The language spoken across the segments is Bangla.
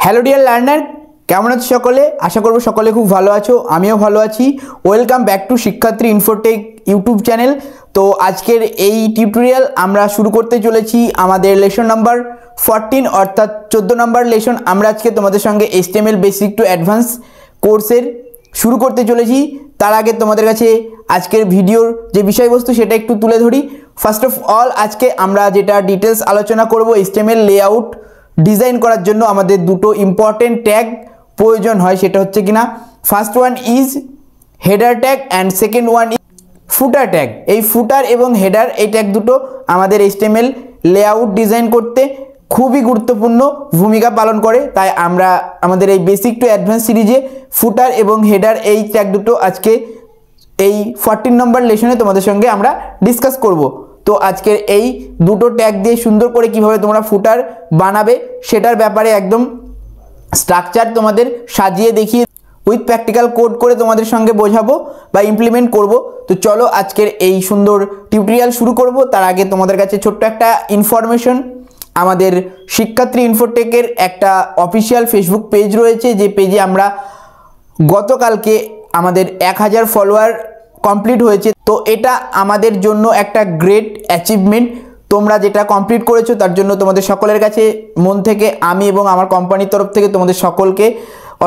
হ্যালো ডিয়ার লার্নার, কেমন আছো সকলে? আশা করব সকলে খুব ভালো আছো, আমিও ভালো আছি। ওয়েলকাম ব্যাক টু শিক্ষার্থী ইনফোটেক ইউটিউব চ্যানেল। তো আজকের এই টিউটোরিয়াল আমরা শুরু করতে চলেছি আমাদের লেসন নাম্বার 14 অর্থাৎ 14 নম্বর লেসন। আমরা আজকে তোমাদের সঙ্গে HTML বেসিক টু অ্যাডভান্স কোর্সের শুরু করতে চলেছি। তার আগে তোমাদের কাছে আজকের ভিডিওর যে বিষয়বস্তু সেটা একটু তুলে ধরি। ফার্স্ট অফ অল আজকে আমরা যেটা ডিটেলস আলোচনা করব, HTML লেআউট ডিজাইন করার জন্য আমাদের দুটো ইম্পর্টেন্ট ট্যাগ প্রয়োজন হয়, সেটা হচ্ছে কিনা first one is header tag and second one is footer tag. এই ফুটার এবং হেডার এই ট্যাগ দুটো আমাদের HTML লেআউট ডিজাইন করতে খুবই গুরুত্বপূর্ণ ভূমিকা পালন করে। তাই আমরা আমাদের এই বেসিক টু অ্যাডভান্স সিরিজে ফুটার এবং হেডার এই ট্যাগ দুটো আজকে এই 14 নম্বর লেসনে তোমাদের সঙ্গে আমরা ডিসকাস করব। তো আজকের এই দুটো ট্যাগ দিয়ে সুন্দর করে কিভাবে তোমরা ফুটার বানাবে সেটার ব্যাপারে একদম স্ট্রাকচার তোমাদের সাজিয়ে দেখিয়ে উইথ প্র্যাকটিক্যাল কোড করে তোমাদের সঙ্গে বোঝাবো বা ইমপ্লিমেন্ট করব। তো চলো আজকের এই সুন্দর টিউটোরিয়াল শুরু করব। তার আগে তোমাদের কাছে ছোট্ট একটা ইনফরমেশন, আমাদের শিক্ষার্থী ইনফোটেকের একটা অফিসিয়াল ফেসবুক পেজ রয়েছে, যে পেজে আমরা গতকালকে আমাদের 1000 ফলোয়ার কমপ্লিট হয়েছে। তো এটা আমাদের জন্য একটা গ্রেট অ্যাচিভমেন্ট। তোমরা যেটা কমপ্লিট করেছো তার জন্য তোমাদের সকলের কাছে মন থেকে আমি এবং আমার কোম্পানির তরফ থেকে তোমাদের সকলকে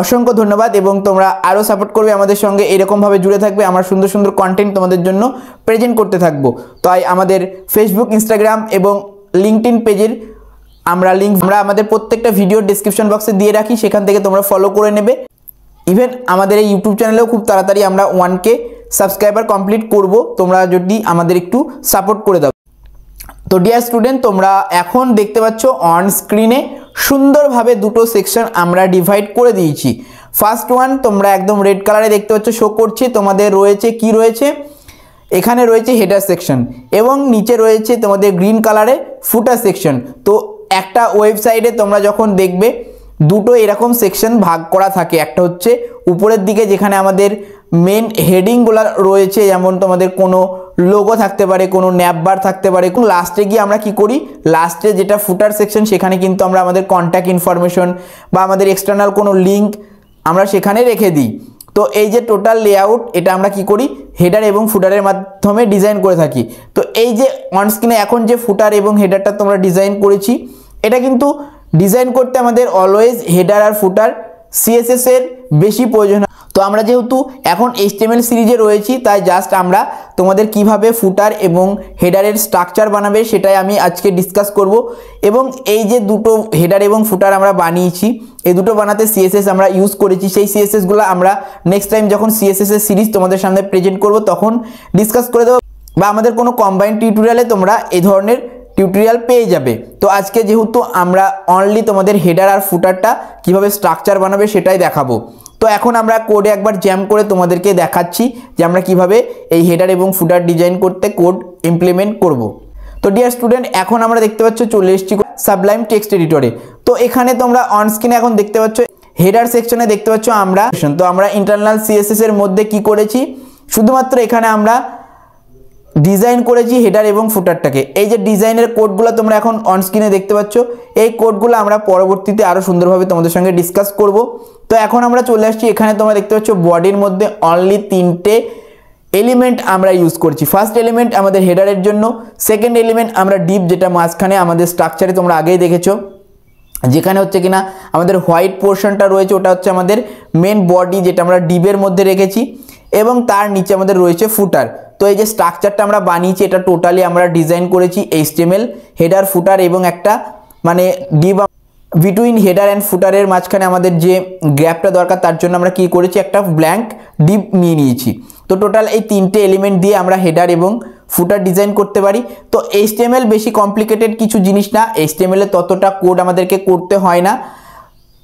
অসংখ্য ধন্যবাদ। এবং তোমরা আরও সাপোর্ট করবে আমাদের সঙ্গে, এরকমভাবে জুড়ে থাকবে, আমার সুন্দর সুন্দর কন্টেন্ট তোমাদের জন্য প্রেজেন্ট করতে থাকবো। তাই আমাদের ফেসবুক, ইনস্টাগ্রাম এবং লিঙ্কডইন পেজের লিঙ্ক আমরা আমাদের প্রত্যেকটা ভিডিও ডেসক্রিপশন বক্সে দিয়ে রাখি, সেখান থেকে তোমরা ফলো করে নেবে। ইভেন আমাদের এই ইউটিউব চ্যানেলেও খুব তাড়াতাড়ি আমরা 1K সাবস্ক্রাইবার কমপ্লিট করব, তোমরা যদি আমাদের একটু সাপোর্ট করে দাও। তো ডিয়ার স্টুডেন্ট, তোমরা এখন দেখতে পাচ্ছ অন স্ক্রিনে সুন্দরভাবে দুটো সেকশন আমরা ডিভাইড করে দিয়েছি। ফার্স্ট ওয়ান তোমরা একদম রেড কালারে দেখতে পাচ্ছ শো করছে, তোমাদের রয়েছে কি রয়েছে, এখানে রয়েছে হেডার সেকশন এবং নিচে রয়েছে তোমাদের গ্রিন কালারে ফুটার সেকশন। তো একটা ওয়েবসাইটে তোমরা যখন দেখবে দুটো এরকম সেকশন ভাগ করা থাকে, একটা হচ্ছে উপরের দিকে যেখানে আমাদের মেন হেডিংগুলো রয়েছে, যেমন তোমাদের কোনো লোগো থাকতে পারে, কোনো ন্যাপবার থাকতে পারে। লাস্টে গিয়ে আমরা কি করি, লাস্টে যেটা ফুটার সেকশন সেখানে কিন্তু আমরা আমাদের কন্ট্যাক্ট ইনফরমেশন বা আমাদের এক্সটার্নাল কোনো লিঙ্ক আমরা সেখানে রেখে দিই। তো এই যে টোটাল লেআউট, এটা আমরা কি করি হেডার এবং ফুটারের মাধ্যমে ডিজাইন করে থাকি। তো এই যে অন স্ক্রিনে এখন যে ফুটার এবং হেডারটা তোমরা ডিজাইন করেছি, এটা কিন্তু ডিজাইন করতে আমাদের অলওয়েজ হেডার আর ফুটার CSS এর বেশি প্রয়োজন। তো আমরা যেহেতু এখন HTML সিরিজে রয়েছি, তাই জাস্ট আমরা তোমাদের কিভাবে ফুটার এবং হেডারের স্ট্রাকচার বানাবে সেটাই আমি আজকে ডিসকাস করব। এবং এই যে দুটো হেডার এবং ফুটার আমরা বানিয়েছি, এই দুটো বানাতে CSS আমরা ইউজ করেছি। সেই CSSগুলো আমরা নেক্সট টাইম যখন CSS এর সিরিজ তোমাদের সামনে প্রেজেন্ট করব তখন ডিসকাস করে দেবো, বা আমাদের কোনো কম্বাইন্ড টিউটোরিয়ালে তোমরা এই ধরনের টিউটোরিয়াল পেয়ে যাবে। তো আজকে যেহেতু আমরা অনলি তোমাদের হেডার আর ফুটারটা কিভাবে স্ট্রাকচার বানাবে সেটাই দেখাবো। তো এখন আমরা কোডে একবার জ্যাম করে তোমাদেরকে দেখাচ্ছি যে আমরা কিভাবে এই হেডার এবং ফুটার ডিজাইন করতে কোড ইমপ্লিমেন্ট করব। তো ডিয়ার স্টুডেন্ট, এখন আমরা দেখতে পাচ্ছ চলে এসেছি সাবলাইম টেক্সট এডিটরে। তো এখানে তোমরা অন স্ক্রিনে এখন দেখতে পাচ্ছ হেডার সেকশনে দেখতে পাচ্ছ আমরা ইন্টারনাল CSS এর মধ্যে কি করেছি, শুধুমাত্র এখানে আমরা ডিজাইন করেছি হেডার এবং ফুটারটাকে। এই যে ডিজাইনের কোডগুলো তোমরা এখন অন স্ক্রিনে দেখতে পাচ্ছ, এই কোডগুলো আমরা পরবর্তীতে আরও সুন্দরভাবে তোমাদের সঙ্গে ডিসকাস করব। তো এখন আমরা চলে আসছি, এখানে তোমরা দেখতে পাচ্ছ বডির মধ্যে অনলি 3টে এলিমেন্ট আমরা ইউজ করছি। ফার্স্ট এলিমেন্ট আমাদের হেডারের জন্য, সেকেন্ড এলিমেন্ট আমরা ডিপ, যেটা মাঝখানে আমাদের স্ট্রাকচারে তোমরা আগেই দেখেছো, যেখানে হচ্ছে কিনা আমাদের হোয়াইট পোর্শনটা রয়েছে, ওটা হচ্ছে আমাদের মেন বডি যেটা আমরা ডিপের মধ্যে রেখেছি, এবং তার নিচে আমাদের রয়েছে ফুটার। তো এই যে স্ট্রাকচারটা আমরা বানিয়েছি, এটা টোটালি আমরা ডিজাইন করেছি HTML হেডার ফুটার এবং একটা ডিপ বিটুইন হেডার অ্যান্ড ফুটারের মাঝখানে আমাদের যে গ্যাপটা দরকার, তার জন্য আমরা কি করেছি একটা ব্ল্যাঙ্ক ডিপ নিয়ে নিয়েছি। তো টোটাল এই 3টে এলিমেন্ট দিয়ে আমরা হেডার এবং ফুটার ডিজাইন করতে পারি। তো HTML বেশি কমপ্লিকেটেড কিছু জিনিস না, HTML এ ততটা কোড আমাদেরকে করতে হয় না,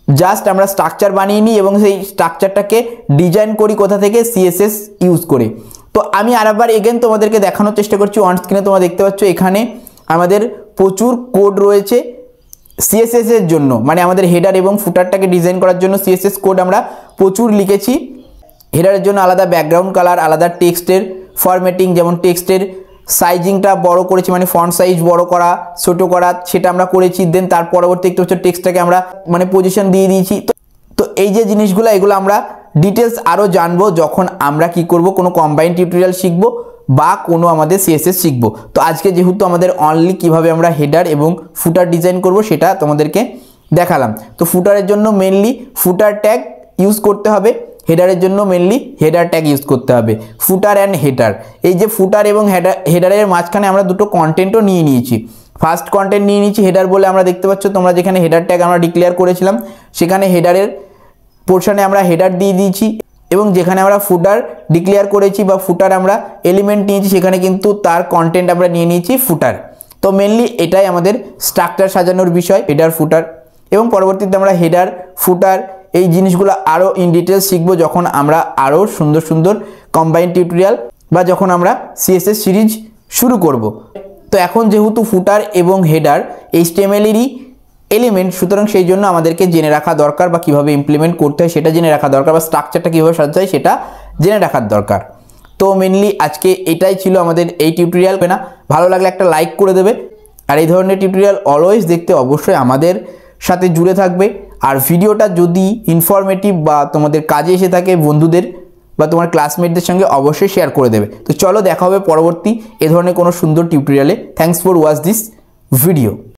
জাস্ট আমরা স্ট্রাকচার বানিয়ে নিই এবং সেই স্ট্রাকচারটাকে ডিজাইন করি কোথা থেকে, CSS ইউজ করে। তো আমি আরেকবার এগেন তোমাদেরকে দেখানোর চেষ্টা করছি। অন স্ক্রিনে তোমরা দেখতে পাচ্ছ এখানে আমাদের প্রচুর কোড রয়েছে CSS এর জন্য, আমাদের হেডার এবং ফুটারটাকে ডিজাইন করার জন্য CSS কোড আমরা প্রচুর লিখেছি। হেডারের জন্য আলাদা ব্যাকগ্রাউন্ড কালার, আলাদা টেক্সটের ফরম্যাটিং, যেমন টেক্সটের সাইজিংটা বড় করেছি, মানে ফন্ট সাইজ বড় করা ছোট করা সেটা আমরা করেছি। দেন তার পরবর্তী একটু হচ্ছে টেক্সটটাকে আমরা মানে পজিশন দিয়ে দিয়েছি। তো এই যে জিনিসগুলো এগুলো আমরা ডিটেলস আরও জানবো যখন আমরা কি করব, কোনো কম্বাইন্ড টিউটোরিয়াল শিখব বা কোনো আমাদের সিএসএস শিখব। তো আজকে যেহেতু আমাদের অনলি কিভাবে আমরা হেডার এবং ফুটার ডিজাইন করব সেটা তোমাদেরকে দেখালাম। তো ফুটারের জন্য মেনলি ফুটার ট্যাগ ইউজ করতে হবে, হেডারের জন্য মেনলি হেডার ট্যাগ ইউজ করতে হবে। ফুটার অ্যান্ড হেডার, এই যে ফুটার এবং হেডারের মাঝখানে আমরা দুটো কন্টেন্টও নিয়ে নিয়েছি। ফার্স্ট কন্টেন্ট নিয়ে নিয়েছি হেডার বলে, আমরা দেখতে পাচ্ছ তোমরা যেখানে হেডার ট্যাগ আমরা ডিক্লেয়ার করেছিলাম সেখানে হেডারের পোর্শনে আমরা হেডার দিয়ে দিয়েছি, এবং যেখানে আমরা ফুটার ডিক্লেয়ার করেছি বা ফুটার আমরা এলিমেন্ট নিয়েছি সেখানে কিন্তু তার কন্টেন্ট আমরা নিয়ে নিয়েছি ফুটার। তো মেনলি এটাই আমাদের স্ট্রাকচার সাজানোর বিষয়, হেডার ফুটার। এবং পরবর্তীতে আমরা হেডার ফুটার এই জিনিসগুলো আরও ইন ডিটেলস শিখবো যখন আমরা আরও সুন্দর সুন্দর কম্বাইন্ড টিউটোরিয়াল বা যখন আমরা সিএসএস সিরিজ শুরু করব। তো এখন যেহেতু ফুটার এবং হেডার এইচটিএমএল-এরই এলিমেন্ট, সুতরাং সেই জন্য আমাদেরকে জেনে রাখা দরকার বা কীভাবে ইমপ্লিমেন্ট করতে হয় সেটা জেনে রাখা দরকার, বা স্ট্রাকচারটা কীভাবে সাজাতে হয় সেটা জেনে রাখার দরকার। তো মেনলি আজকে এটাই ছিল আমাদের এই টিউটোরিয়াল। না ভালো লাগলে একটা লাইক করে দেবে, আর এই ধরনের টিউটোরিয়াল অলওয়েজ দেখতে অবশ্যই আমাদের সাথে জুড়ে থাকবে। আর ভিডিওটা যদি ইনফরমেটিভ বা তোমাদের কাজে এসে থাকে বন্ধুদের বা তোমার ক্লাসমেটদের সঙ্গে অবশ্যই শেয়ার করে দেবে। তো চলো দেখা হবে পরবর্তী এ ধরনের কোনো সুন্দর টিউটোরিয়ালে। Thanks for watch this video.